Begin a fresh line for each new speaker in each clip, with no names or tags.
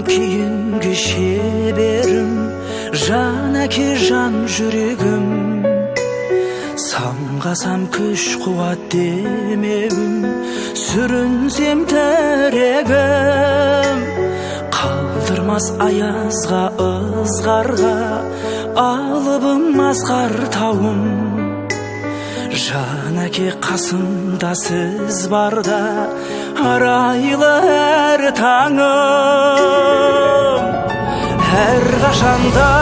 кийинги шеберим, жан әке жан жүрегім. Самғасам күш қуат демегім, сүрінсем тірегім. Қалдырмас аязға ызғарға, алыбым асқар тауым. Жан әке қасымда сіз барда, арайлы әр таңым. Әр қашанда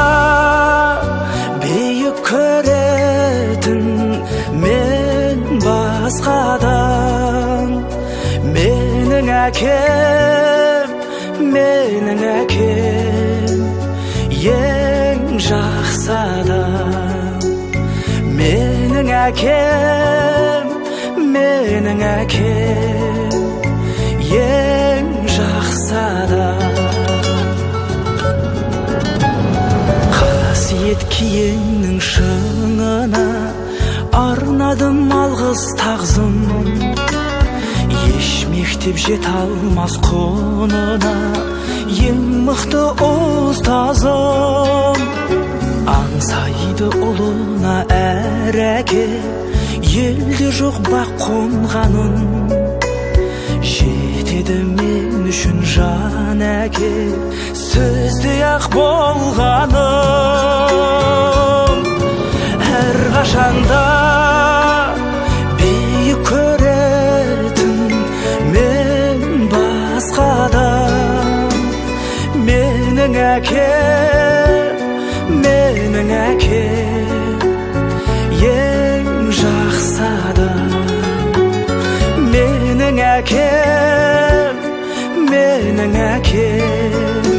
бейік көретін мен басқадан. Менің әкем, менің әкем, ең жақсы адам. Менің әкем, менің әкем, ең жақсы адам. Қасиет киеңнің шыңына арнадым алғыс тағзым. Еш мектеп жете алмас құнына ең мықты ұстазым. Аңсайды ұлына әр әке, елде жоқ бақ қонғаным. Жетеді мен үшін жан әке, сөздей ақ болғаным. Әр қашанда бейік көретін мен басқадан. Менің әкем, менің әкем, ең жақсы адам. Менің әкем, менің әкем,